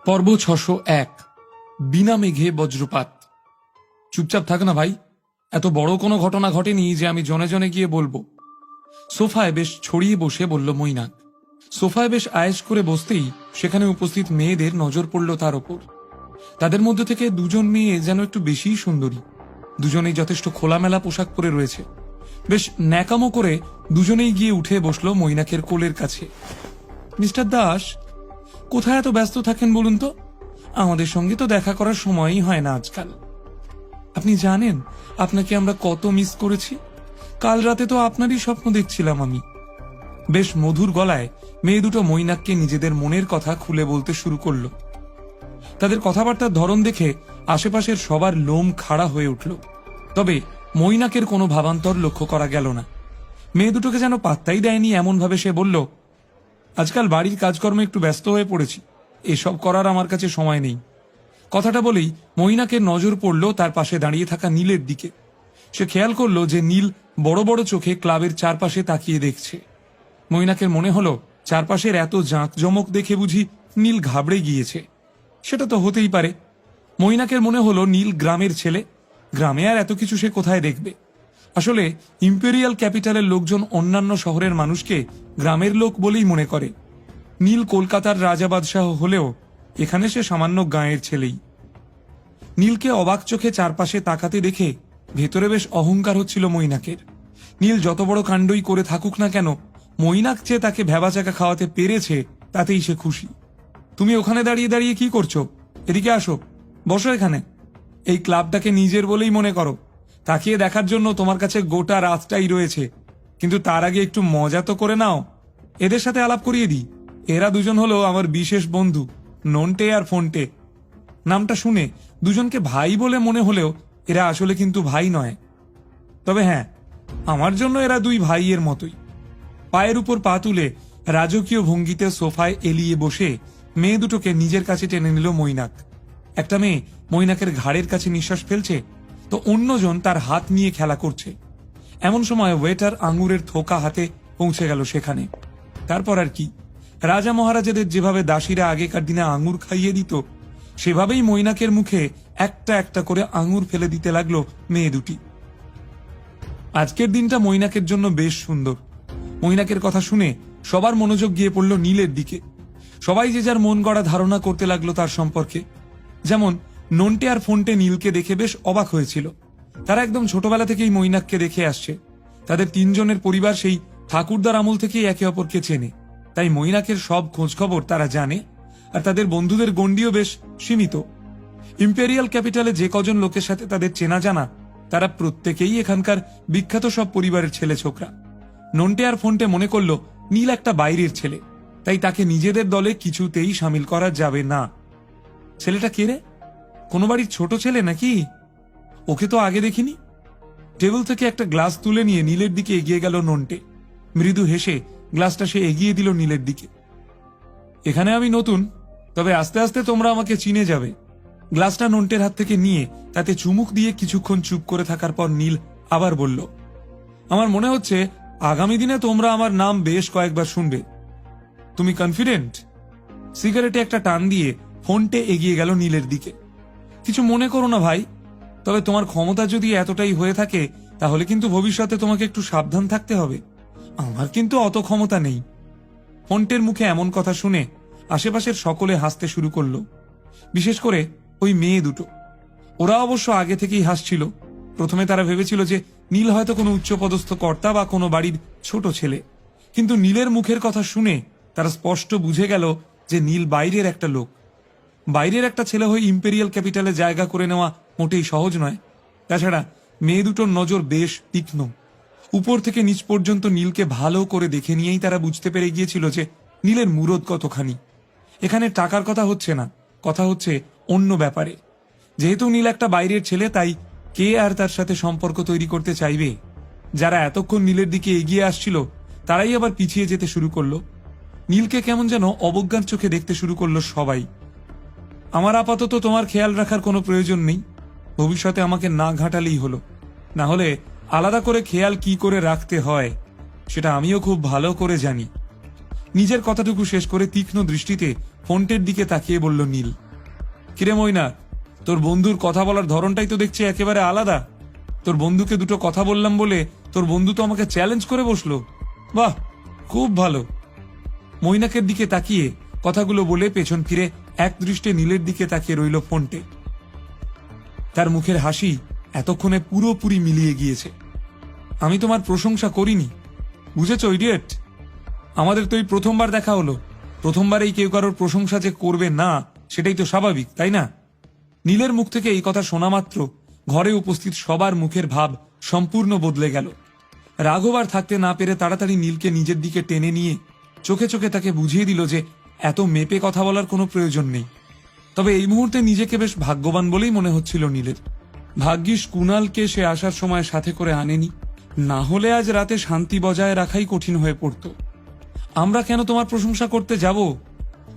পর্ব ৬০১। বিনা মেঘে বজ্রপাত। চুপচাপ থাক না ভাই, এত বড় কোনো ঘটনা ঘটেনি যে আমি জনে জনে গিয়ে বলবো। সোফায় বেশ ছড়িয়ে বসে বলল মৈনাক। সোফায় বেশ আয়েশ করে বসতেই সেখানে উপস্থিত মেয়েদের নজর পড়ল তার ওপর। তাদের মধ্যে থেকে দুজন মেয়ে যেন একটু বেশিই সুন্দরী। দুজনেই যথেষ্ট খোলামেলা পোশাক পরে রয়েছে। বেশ ন্যাকামো করে দুজনেই গিয়ে উঠে বসলো মৈনাকের কোলের কাছে। মিস্টার দাস, কোথায় এত ব্যস্ত থাকেন বলুন তো? আমাদের সঙ্গে তো দেখা করার সময়ই হয় না আজকাল। আপনি জানেন আপনাকে আমরা কত মিস করেছি। কাল রাতে তো আপনারই স্বপ্ন দেখছিলাম আমি। বেশ মধুর গলায় মেয়ে দুটো মৈনাককে নিজেদের মনের কথা খুলে বলতে শুরু করল। তাদের কথাবার্তার ধরন দেখে আশেপাশের সবার লোম খাড়া হয়ে উঠল। তবে মৈনাকের কোনো ভাবান্তর লক্ষ্য করা গেল না। মেয়ে দুটোকে যেন পাত্তাই দেয়নি এমন ভাবে সে বলল, আজকাল বাড়ির কাজকর্মে একটু ব্যস্ত হয়ে পড়েছি, এসব করার আমার কাছে সময় নেই। কথাটা বলেই মৈনাকের নজর পড়ল তার পাশে দাঁড়িয়ে থাকা নীলের দিকে। সে খেয়াল করলো যে নীল বড় বড় চোখে ক্লাবের চারপাশে তাকিয়ে দেখছে। মৈনাকের মনে হলো চারপাশের এত জাঁকজমক দেখে বুঝি নীল ঘাবড়ে গিয়েছে। সেটা তো হতেই পারে। মৈনাকের মনে হলো নীল গ্রামের ছেলে, গ্রামে আর এত কিছু সে কোথায় দেখবে। আসলে ইম্পেরিয়াল ক্যাপিটালের লোকজন অন্যান্য শহরের মানুষকে গ্রামের লোক বলেই মনে করে। নীল কলকাতার রাজা বাদশাহ হলেও এখানে সে সামান্য গাঁয়ের ছেলেই। নীলকে অবাক চোখে চারপাশে তাকাতে দেখে ভেতরে বেশ অহংকার হচ্ছিল মৈনাকের। নীল যত বড় কাণ্ডই করে থাকুক না কেন, মৈনাক চেয়ে তাকে ভ্যাবাচাকা খাওয়াতে পেরেছে তাতেই সে খুশি। তুমি ওখানে দাঁড়িয়ে দাঁড়িয়ে কি করছো? এদিকে আসো, বসো এখানে। এই ক্লাবটাকে নিজের বলেই মনে করো। তাকিয়ে দেখার জন্য তোমার কাছে গোটা রাতটাই রয়েছে, কিন্তু তার আগে একটু মজা তো করে নাও। এদের সাথে আলাপ করিয়ে দিই। এরা দুজন হলো আমার বিশেষ বন্ধু, নন্টে আর ফোন্টে। নামটা শুনে দুজনকে ভাই বলে মনে হলেও এরা আসলে কিন্তু ভাই নয়। তবে হ্যাঁ, আমার জন্য এরা দুই ভাইয়ের মতোই। পায়ের উপর পা তুলে রাজকীয় ভঙ্গিতে সোফায় এলিয়ে বসে মেয়ে দুটোকে নিজের কাছে টেনে নিল মৈনাক। একটা মেয়ে মৈনাকের ঘাড়ের কাছে নিঃশ্বাস ফেলছে, তো অন্যজন তার হাত নিয়ে খেলা করছে। এমন সময় ওয়েটার আঙুরের থোকা হাতে পৌঁছে গেল সেখানে। তারপর আর কি, রাজা মহারাজাদের যেভাবে দাসীরা আগেকার দিনে আঙুর খাইয়ে দিত, সেভাবেই মৈনাকের মুখে একটা একটা করে আঙুর ফেলে দিতে লাগলো মেয়ে দুটি। আজকের দিনটা মৈনাকের জন্য বেশ সুন্দর। মৈনাকের কথা শুনে সবার মনোযোগ গিয়ে পড়ল নীলের দিকে। সবাই যে যার মন গড়া ধারণা করতে লাগলো তার সম্পর্কে। যেমন নন্টে আর ফোন্টে নীলকে দেখে বেশ অবাক হয়েছিল। তারা একদম ছোটবেলা থেকেই মৈনাককে দেখে আসছে। তাদের তিনজনের পরিবার সেই ঠাকুরদার আমল থেকেই একে অপরকে চেনে, তাই মৈনাকের সব খোঁজখবর তারা জানে। আর তাদের বন্ধুদের গণ্ডিও বেশ সীমিত। ইম্পেরিয়াল ক্যাপিটালে যে কজন লোকের সাথে তাদের চেনা জানা, তারা প্রত্যেকেই এখানকার বিখ্যাত সব পরিবারের ছেলে ছোকরা। নন্টে আর ফোন্টে মনে করলো নীল একটা বাইরের ছেলে, তাই তাকে নিজেদের দলে কিছুতেই সামিল করা যাবে না। ছেলেটা কে রে? কোনো বাড়ির ছোট ছেলে নাকি? ওকে তো আগে দেখিনি। টেবিল থেকে একটা গ্লাস তুলে নিয়ে নীলের দিকে এগিয়ে গেল নন্টে। মৃদু হেসে গ্লাসটা সে এগিয়ে দিল নীলের দিকে। এখানে আমি নতুন, তবে আস্তে আস্তে তোমরা আমাকে চিনে যাবে। গ্লাসটা নন্টের হাত থেকে নিয়ে তাতে চুমুক দিয়ে কিছুক্ষণ চুপ করে থাকার পর নীল আবার বলল, আমার মনে হচ্ছে আগামী দিনে তোমরা আমার নাম বেশ কয়েকবার শুনবে। তুমি কনফিডেন্ট? সিগারেটে একটা টান দিয়ে ফোনটে এগিয়ে গেল নীলের দিকে। কিছু মনে করো না ভাই, তবে তোমার ক্ষমতা যদি এতটাই হয়ে থাকে তাহলে কিন্তু ভবিষ্যতে তোমাকে একটু সাবধান থাকতে হবে। আমার কিন্তু অত ক্ষমতা নেই। ফোন্টের মুখে এমন কথা শুনে আশেপাশের সকলে হাসতে শুরু করলো, বিশেষ করে ওই মেয়ে দুটো। ওরা অবশ্য আগে থেকেই হাসছিল। প্রথমে তারা ভেবেছিল যে নীল হয়তো কোনো উচ্চপদস্থ কর্তা বা কোনো বাড়ির ছোট ছেলে, কিন্তু নীলের মুখের কথা শুনে তারা স্পষ্ট বুঝে গেল যে নীল বাইরের একটা লোক। বাইরের একটা ছেলে হয়ে ইম্পেরিয়াল ক্যাপিটালে জায়গা করে নেওয়া মোটেই সহজ নয়। তাছাড়া মেয়ে দুটোর নজর বেশ তীক্ষ্ণ। উপর থেকে নিচ পর্যন্ত নীলকে ভালো করে দেখে নিয়েই তারা বুঝতে পেরে গিয়েছিল যে নীলের মুরদ কতখানি। এখানে টাকার কথা হচ্ছে না, কথা হচ্ছে অন্য ব্যাপারে। যেহেতু নীল একটা বাইরের ছেলে, তাই কে আর তার সাথে সম্পর্ক তৈরি করতে চাইবে? যারা এতক্ষণ নীলের দিকে এগিয়ে আসছিল তারাই আবার পিছিয়ে যেতে শুরু করলো। নীলকে কেমন যেন অবজ্ঞার চোখে দেখতে শুরু করলো সবাই। আমার আপাতত তোমার খেয়াল রাখার কোনো প্রয়োজন নেই। ভবিষ্যতে আমাকে না ঘাটালেই হলো। না হলে আলাদা করে খেয়াল কি করে রাখতে হয় সেটা আমিও খুব ভালো করে জানি। নিজের কথাটুকু শেষ করে তীক্ষ্ণ দৃষ্টিতে ফোনটের দিকে তাকিয়ে বলল নীল, কিরে ময়না, তোর বন্ধুর কথা বলার ধরনটাই তো দেখছি একেবারে আলাদা। তোর বন্ধুকে দুটো কথা বললাম বলে তোর বন্ধু তো আমাকে চ্যালেঞ্জ করে বসলো। বাহ, খুব ভালো। মৈনাকের দিকে তাকিয়ে কথাগুলো বলে পেছন ফিরে এক দৃষ্টে নীলের দিকে তাকিয়ে রইল ফোনটে। তার মুখের হাসি এতক্ষণে পুরোপুরি মিলিয়ে গিয়েছে। আমি তোমার প্রশংসা করিনি, বুঝেছ ইডিয়েট? আমাদের তো এই প্রথমবার দেখা হলো, প্রথমবারেই কেউ কারোর প্রশংসা যে করবে না সেটাই তো স্বাভাবিক, তাই না? নীলের মুখ থেকে এই কথা শোনা মাত্র ঘরে উপস্থিত সবার মুখের ভাব সম্পূর্ণ বদলে গেল। রাঘব আর থাকতে না পেরে তাড়াতাড়ি নীলকে নিজের দিকে টেনে নিয়ে চোখে চোখে তাকে বুঝিয়ে দিল যে এত মেপে কথা বলার কোনো প্রয়োজন নেই। তবে এই মুহূর্তে নিজেকে বেশ ভাগ্যবান বলেই মনে হচ্ছিল নীলের। ভাগ্যিস কুণালকে সে আসার সময় সাথে করে আনেনি, না হলে আজ রাতে শান্তি বজায় রাখাই কঠিন হয়ে পড়ত। আমরা কেন তোমার প্রশংসা করতে যাব?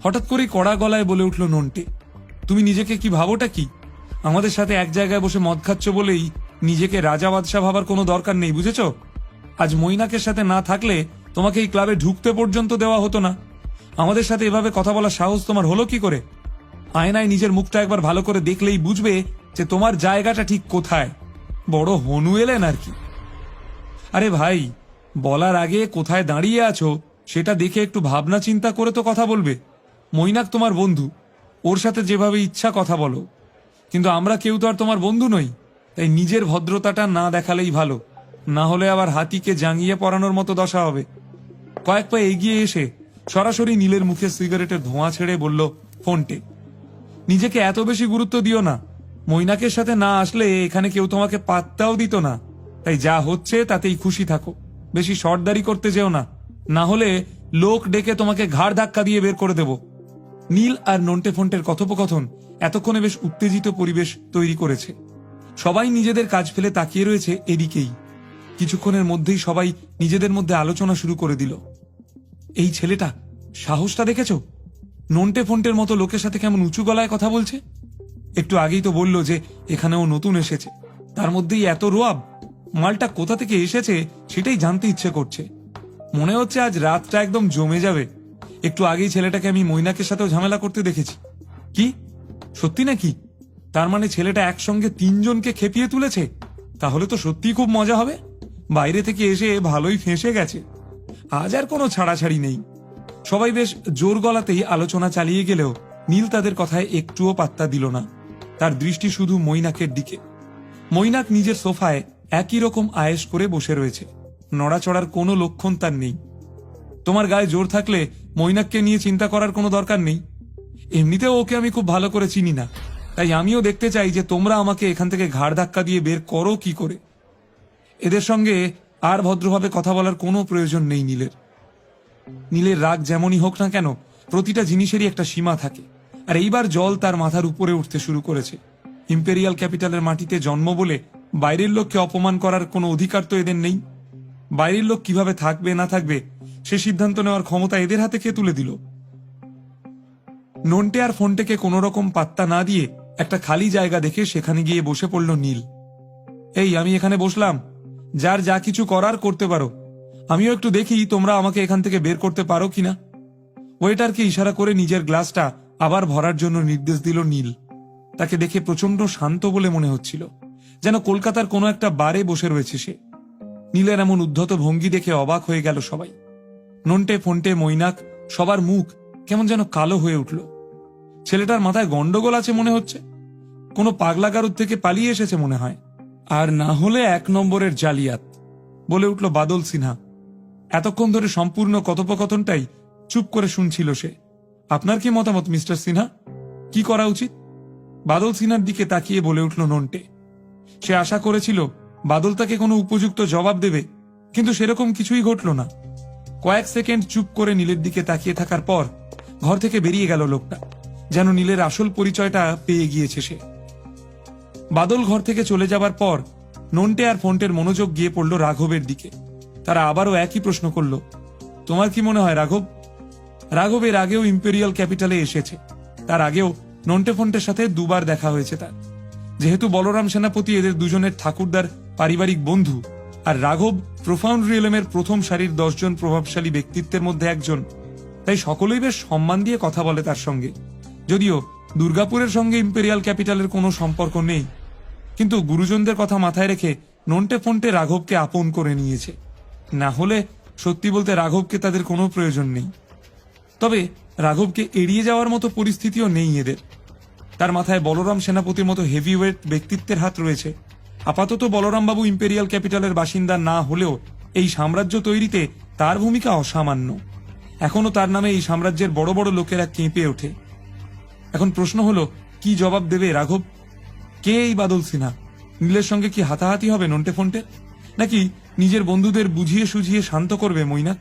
হঠাৎ করেই কড়া গলায় বলে উঠল নন্টে। তুমি নিজেকে কি ভাবোটা কি? আমাদের সাথে এক জায়গায় বসে মদ খাচ্ছ বলেই নিজেকে রাজা বাদশাহ ভাবার কোনো দরকার নেই, বুঝেছ? আজ মৈনাকের সাথে না থাকলে তোমাকে এই ক্লাবে ঢুকতে পর্যন্ত দেওয়া হতো না। আমাদের সাথে এভাবে কথা বলার সাহস তোমার হলো কি করে? আয়নায় নিজের মুখটা একবার ভালো করে দেখলেই বুঝবে যে তোমার জায়গাটা ঠিক কোথায়। বড় হনু এলেন আর কি। আরে ভাই, বলার আগে কোথায় দাঁড়িয়ে আছো সেটা দেখে একটু ভাবনা চিন্তা করে তো কথা বলবে। মৈনাক তোমার বন্ধু, ওর সাথে যেভাবে ইচ্ছা কথা বলো, কিন্তু আমরা কেউ তো আর তোমার বন্ধু নই। তাই নিজের ভদ্রতাটা না দেখালেই ভালো, না হলে আবার হাতিকে জাঙ্গিয়ে পরানোর মতো দশা হবে। কয়েক পা এগিয়ে এসে সরাসরি নীলের মুখে সিগারেটের ধোঁয়া ছেড়ে বলল ফোনটে, নিজেকে এত বেশি গুরুত্ব দিও না। মৈনাকের সাথে না আসলে এখানে কেউ তোমাকে পাত্তাও দিত না। তাই যা হচ্ছে তাতেই খুশি থাকো, বেশি সর্দারি করতে যেও না, না হলে লোক ডেকে তোমাকে ঘাড় ধাক্কা দিয়ে বের করে দেব। নীল আর নন্টে ফোনটের কথোপকথন এতক্ষণে বেশ উত্তেজিত পরিবেশ তৈরি করেছে। সবাই নিজেদের কাজ ফেলে তাকিয়ে রয়েছে এদিকেই। কিছুক্ষণের মধ্যেই সবাই নিজেদের মধ্যে আলোচনা শুরু করে দিল। এই ছেলেটা সাহসটা দেখেছ? নন্টে ফোনটের মতো লোকের সাথে কেমন উঁচু গলায় কথা বলছে। একটু আগেই তো বলল যে এখানেও নতুন এসেছে, তার মধ্যেই এত রোয়াব। মালটা কোথা থেকে এসেছে সেটাই জানতে ইচ্ছে করছে। মনে হচ্ছে আজ রাতটা একদম জমে যাবে। একটু আগেই ছেলেটাকে আমি মৈনাকের সাথেও ঝামেলা করতে দেখেছি। কি সত্যি নাকি? তার মানে ছেলেটা একসঙ্গে তিনজনকে খেপিয়ে তুলেছে? তাহলে তো সত্যিই খুব মজা হবে। বাইরে থেকে এসে ভালোই ফেঁসে গেছে। আজ আর কোনো ছাড়াছাড়ি নেই। সবাই বেশ জোর গলাতেই আলোচনা চালিয়ে গেলেও নীল তাদের কথায় একটুও পাত্তা দিল না। তার দৃষ্টি শুধু মৈনাকের দিকে। মৈনাক নিজের সোফায় একই রকম আয়েশ করে বসে রয়েছে, নড়াচড়ার কোনো লক্ষণ তার নেই। তোমার গায়ে জোর থাকলে মৈনাককে নিয়ে চিন্তা করার কোনো দরকার নেই। এমনিতেও ওকে আমি খুব ভালো করে চিনি না, তাই আমিও দেখতে চাই যে তোমরা আমাকে এখান থেকে ঘাড় ধাক্কা দিয়ে বের করো কি করে। এদের সঙ্গে আর ভদ্রভাবে কথা বলার কোনো প্রয়োজন নেই নীলের। নীলের রাগ যেমনই হোক না কেন, প্রতিটা জিনিসেরই একটা সীমা থাকে। আর এইবার জল তার মাথার উপরে উঠতে শুরু করেছে। ইম্পেরিয়াল ক্যাপিটালের মাটিতে জন্ম বলে বাইরের লোককে অপমান করার কোনো অধিকার তো এদের নেই। বাইরের লোক কিভাবে থাকবে না থাকবে সে সিদ্ধান্ত নেওয়ার ক্ষমতা এদের হাতে কে তুলে দিল? নন্টে আর ফোনটেকে কোনো রকম পাত্তা না দিয়ে একটা খালি জায়গা দেখে সেখানে গিয়ে বসে পড়ল নীল। এই আমি এখানে বসলাম, যার যা কিছু করার করতে পারো। আমিও একটু দেখি তোমরা আমাকে এখান থেকে বের করতে পারো কিনা। ওয়েটারকে ইশারা করে নিজের গ্লাসটা আবার ভরার জন্য নির্দেশ দিল নীল। তাকে দেখে প্রচন্ড শান্ত বলে মনে হচ্ছিল, যেন কলকাতার কোনো একটা বারে বসে রয়েছে সে। নীলের এমন উদ্ধত ভঙ্গি দেখে অবাক হয়ে গেল সবাই। নন্টে ফোনটে মৈনাক সবার মুখ কেমন যেন কালো হয়ে উঠল। ছেলেটার মাথায় গন্ডগোল আছে মনে হচ্ছে, কোনো পাগলাগারুর থেকে পালিয়ে এসেছে মনে হয়। আর না হলে 1 নম্বরের জালিয়াত, বলে উঠল বাদল সিনহা। এতক্ষণ ধরে সম্পূর্ণ কথোপকথনটাই চুপ করে শুনছিল সে। আপনার কি মতামত মিস্টার সিনহা? কি করা উচিত? বাদল সিনহার দিকে তাকিয়ে বলে উঠল নন্টে। সে আশা করেছিল বাদল তাকে কোনো উপযুক্ত জবাব দেবে, কিন্তু সেরকম কিছুই ঘটল না। কয়েক সেকেন্ড চুপ করে নীলের দিকে তাকিয়ে থাকার পর ঘর থেকে বেরিয়ে গেল লোকটা, যেন নীলের আসল পরিচয়টা পেয়ে গিয়েছে সে। বাদল ঘর থেকে চলে যাবার পর নন্টে আর ফোনটের মনোযোগ গিয়ে পড়ল রাঘবের দিকে। তারা আবারও একই প্রশ্ন করল, তোমার কি মনে হয় রাঘব? রাঘব এর আগেও ইম্পেরিয়াল ক্যাপিটালে এসেছে। তার আগেও নন্টে ফোনটের সাথে 2 বার দেখা হয়েছে তার। যেহেতু বলরাম সেনাপতি এদের দুজনের ঠাকুরদার পারিবারিক বন্ধু, আর রাঘব প্রোফাউন্ড রিয়েলমের প্রথম সারির 10 জন প্রভাবশালী ব্যক্তিত্বের মধ্যে একজন, তাই সকলেই বেশ সম্মান দিয়ে কথা বলে তার সঙ্গে। যদিও দুর্গাপুরের সঙ্গে ইম্পেরিয়াল ক্যাপিটালের কোনো সম্পর্ক নেই, কিন্তু গুরুজনদের কথা মাথায় রেখে নন্টে ফন্টে রাঘবকে আপন করে নিয়েছে। না হলে সত্যি বলতে রাঘবকে তাদের কোনো প্রয়োজন নেই। তবে রাঘবকে এড়িয়ে যাওয়ার মতো পরিস্থিতিও নেই এদের। তার মাথায় বলরাম সেনাপতির মতো হেভিওয়েট ব্যক্তিত্বের হাত রয়েছে। আপাতত বলরামবাবু ইম্পেরিয়াল ক্যাপিটালের বাসিন্দা না হলেও এই সাম্রাজ্য তৈরিতে তার ভূমিকা অসামান্য। এখনো তার নামে এই সাম্রাজ্যের বড় বড় লোকেরা কেঁপে ওঠে। এখন প্রশ্ন হলো, কি জবাব দেবে রাঘব? কে এই বাদল সিনহা? নীলের সঙ্গে কি হাতাহাতি হবে নন্টে ফন্টে, নাকি নিজের বন্ধুদের বুঝিয়ে সুঝিয়ে শান্ত করবে মৈনাক?